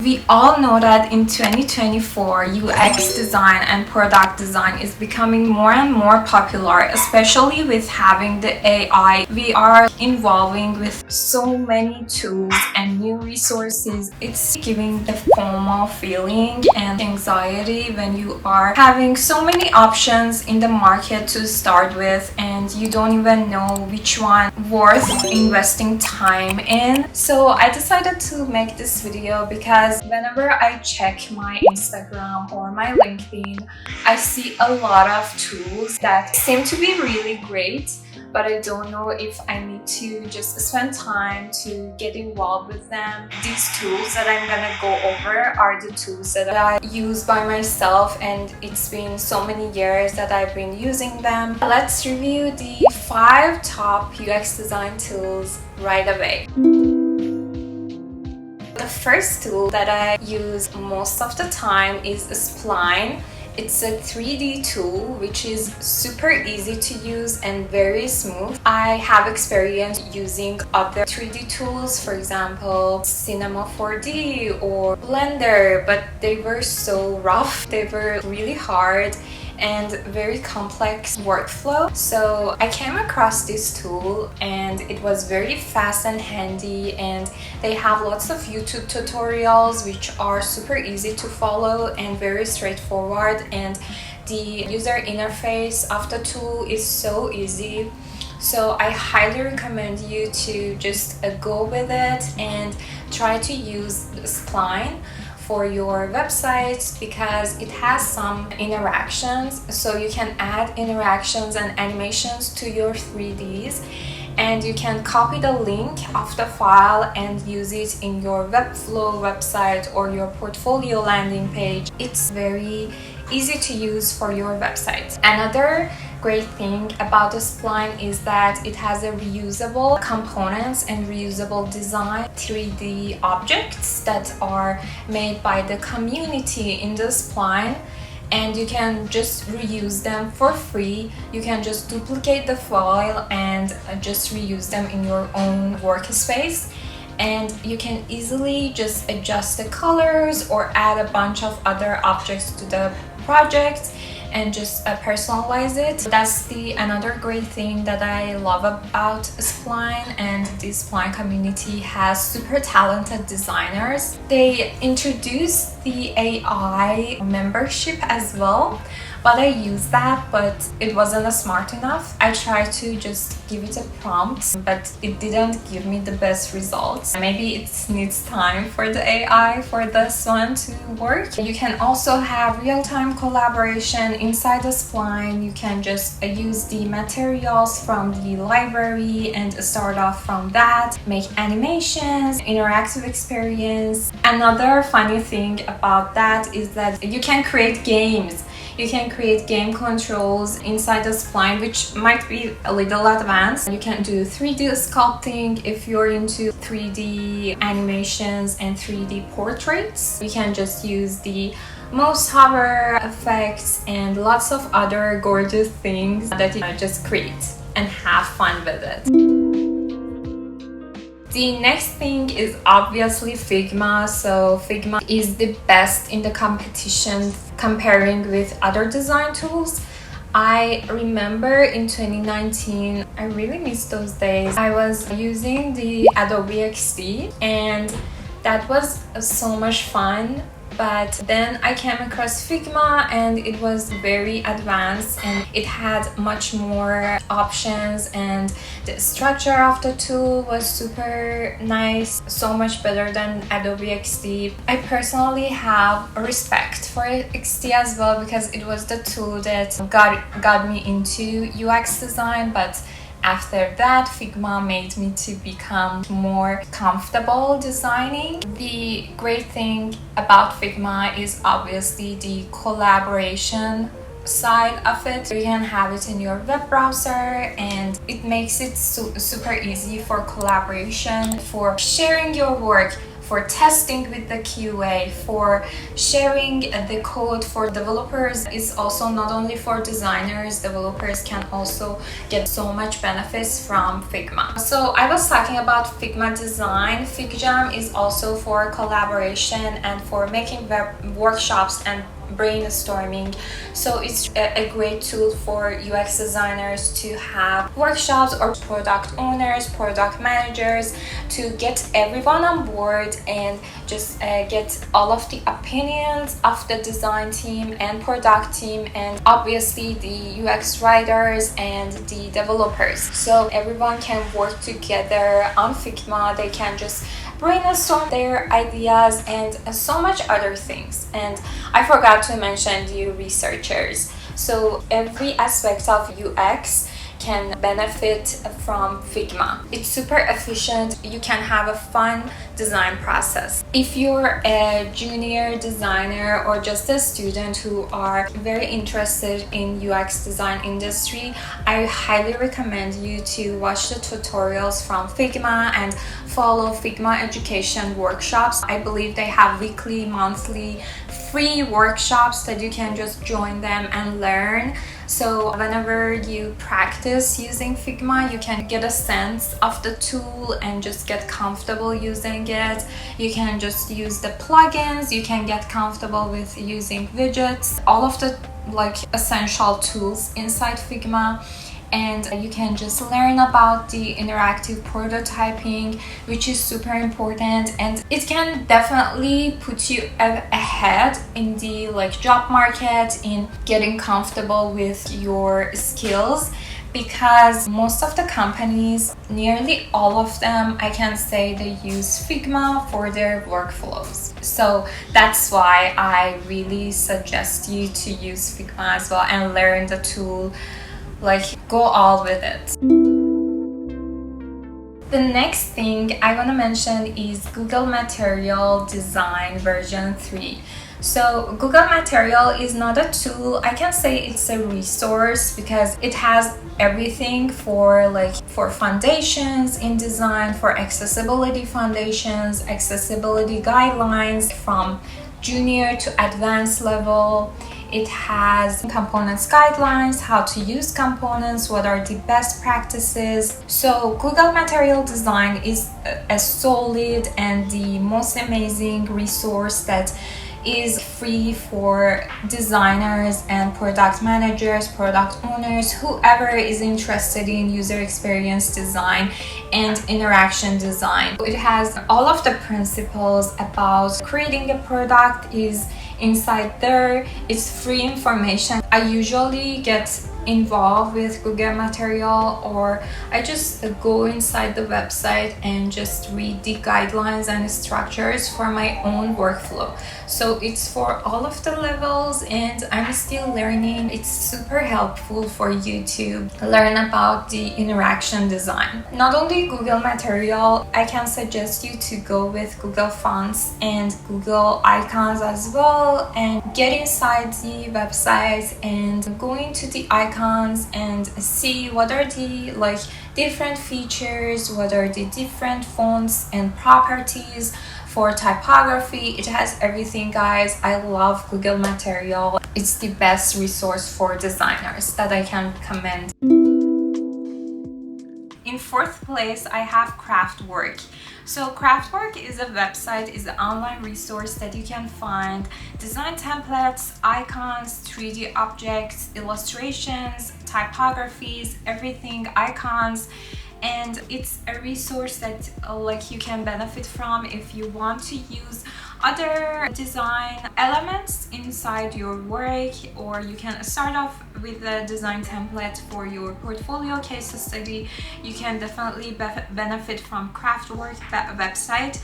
We all know that in 2024, UX design and product design is becoming more and more popular, especially with having the AI. We are involving with so many tools and new resources. It's giving the FOMO feeling and anxiety when you are having so many options in the market to start with and you don't even know which one worth investing time in. So I decided to make this video because whenever I check my Instagram or my LinkedIn, I see a lot of tools that seem to be really great, but I don't know if I need to just spend time to get involved with them. These tools that I'm gonna go over are the tools that I use by myself, and it's been so many years that I've been using them. Let's review the 5 top UX design tools right away. The first tool that I use most of the time is Spline. It's a 3D tool which is super easy to use and very smooth. I have experience using other 3D tools, for example, Cinema 4D or Blender, but they were so rough. They were really hard and very complex workflow. So I came across this tool and it was very fast and handy, and they have lots of YouTube tutorials which are super easy to follow and very straightforward, and the user interface of the tool is so easy. So I highly recommend you to just go with it and try to use Spline for your websites, because it has some interactions, so you can add interactions and animations to your 3Ds, and you can copy the link of the file and use it in your Webflow website or your portfolio landing page. It's very easy to use for your website. Another great thing about the Spline is that it has a reusable components and reusable design 3D objects that are made by the community in the Spline, and you can just reuse them for free. You can just duplicate the file and just reuse them in your own workspace, and you can easily just adjust the colors or add a bunch of other objects to the project and just personalize it. That's the another great thing that I love about Spline, and the Spline community has super talented designers. They introduced the AI membership as well, but I used that, but it wasn't smart enough. I tried to just give it a prompt, but it didn't give me the best results. Maybe it needs time for the AI for this one to work. You can also have real-time collaboration inside the Spline. You can just use the materials from the library and start off from that, make animations, interactive experience. Another funny thing about that is that you can create games. You can create game controls inside the Spline, which might be a little advanced. You can do 3D sculpting if you're into 3D animations and 3D portraits. You can just use the mouse hover effects and lots of other gorgeous things that you just create and have fun with it. The next thing is obviously Figma. So Figma is the best in the competition comparing with other design tools. I remember in 2019, I really miss those days. I was using the Adobe XD and that was so much fun. But then I came across Figma and it was very advanced and it had much more options, and the structure of the tool was super nice, so much better than Adobe XD. I personally have respect for XD as well because it was the tool that got me into UX design, but after that, Figma made me to become more comfortable designing. The great thing about Figma is obviously the collaboration side of it. You can have it in your web browser and it makes it super easy for collaboration, for sharing your work, for testing with the QA, for sharing the code for developers. It's also not only for designers. Developers can also get so much benefits from Figma. So I was talking about Figma design. FigJam is also for collaboration and for making workshops and brainstorming. So it's a great tool for UX designers to have workshops, or product owners, product managers, to get everyone on board and just get all of the opinions of the design team and product team, and obviously the UX writers and the developers. So everyone can work together on Figma. They can just brainstorm their ideas and so much other things. And I forgot to mention the researchers. So every aspect of UX can benefit from Figma. It's super efficient. You can have a fun design process. If you're a junior designer or just a student who are very interested in UX design industry, I highly recommend you to watch the tutorials from Figma and follow Figma education workshops. I believe they have weekly, monthly, free workshops that you can just join them and learn. So whenever you practice using Figma, you can get a sense of the tool and just get comfortable using it. You can just use the plugins, you can get comfortable with using widgets, all of the essential tools inside Figma. And you can just learn about the interactive prototyping, which is super important, and it can definitely put you ahead in the job market, in getting comfortable with your skills, because most of the companies, nearly all of them, I can say they use Figma for their workflows. So that's why I really suggest you to use Figma as well and learn the tool. Go all with it. The next thing I want to mention is Google Material Design version 3. So Google Material is not a tool. I can say it's a resource because it has everything for foundations in design, for accessibility foundations, accessibility guidelines from junior to advanced level. It has components guidelines, how to use components, what are the best practices. So Google Material Design is a solid and the most amazing resource that is free for designers and product managers, product owners, whoever is interested in user experience design and interaction design. It has all of the principles about creating a product is inside there. It's free information. I usually get involved with Google Material, or I just go inside the website and just read the guidelines and structures for my own workflow. So it's for all of the levels and I'm still learning. It's super helpful for you to learn about the interaction design. Not only Google Material, I can suggest you to go with Google Fonts and Google Icons as well, and get inside the website and go into the icons and see what are the different features, what are the different fonts and properties for typography. It has everything, guys. I love Google Material. It's the best resource for designers that I can recommend. In fourth place, I have Craftwork. So Craftwork is a website, is an online resource that you can find design templates, icons, 3D objects, illustrations, typographies, everything, icons. And it's a resource that you can benefit from if you want to use other design elements inside your work, or you can start off with a design template for your portfolio case study. You can definitely benefit from Craftwork website.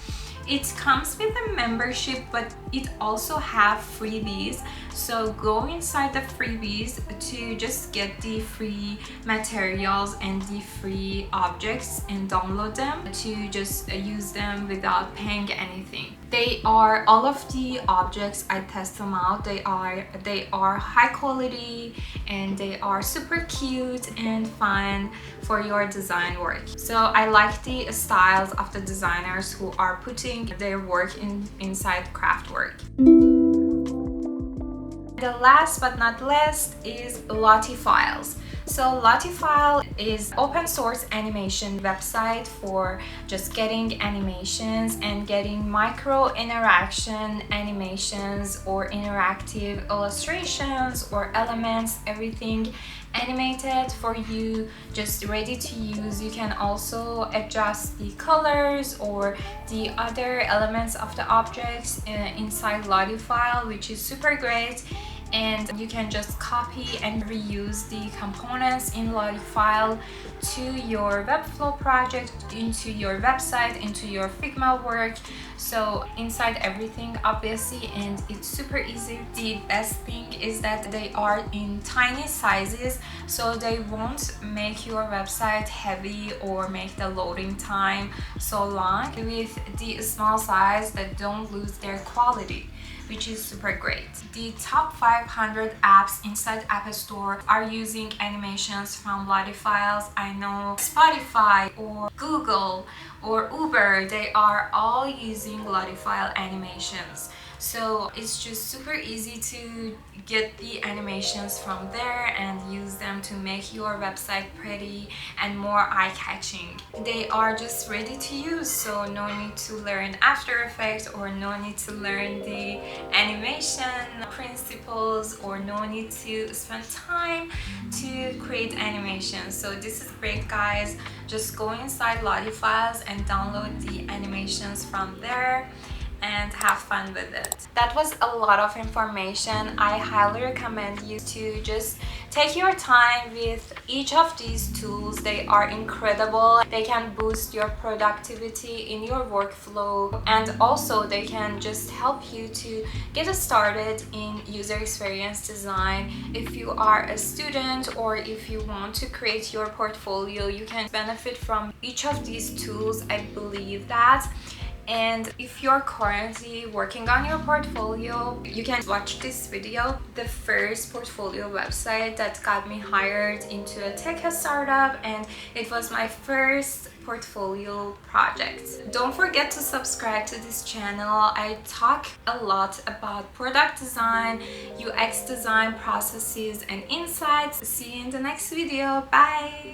It comes with a membership, but it also have freebies. So go inside the freebies to just get the free materials and the free objects and download them to just use them without paying anything. They are all of the objects, I test them out. They are high quality and they are super cute and fun for your design work. So I like the styles of the designers who are putting their work inside Craftwork. The last but not least is LottieFiles. So LottieFile is open source animation website for just getting animations and getting micro interaction animations or interactive illustrations or elements, everything animated for you, just ready to use. You can also adjust the colors or the other elements of the objects inside LottieFile, which is super great. And you can just copy and reuse the components in LottieFile to your Webflow project, into your website, into your Figma work. So inside everything obviously, and it's super easy. The best thing is that they are in tiny sizes, so they won't make your website heavy or make the loading time so long. With the small size, that don't lose their quality, which is super great. The top 500 apps inside App Store are using animations from LottieFiles. I know Spotify or Google or Uber, they are all using LottieFile animations. So it's just super easy to get the animations from there and use them to make your website pretty and more eye-catching. They are just ready to use, so no need to learn After Effects or no need to learn the animation principles or no need to spend time to create animations. So this is great, guys. Just go inside LottieFiles and download the animations from there and have fun with it. That was a lot of information. I highly recommend you to just take your time with each of these tools. They are incredible. They can boost your productivity in your workflow, and also they can just help you to get started in user experience design. If you are a student or if you want to create your portfolio, you can benefit from each of these tools, I believe that. And if you're currently working on your portfolio, you can watch this video. The first portfolio website that got me hired into a tech startup, and it was my first portfolio project. Don't forget to subscribe to this channel. I talk a lot about product design, UX design processes and insights. See you in the next video. Bye!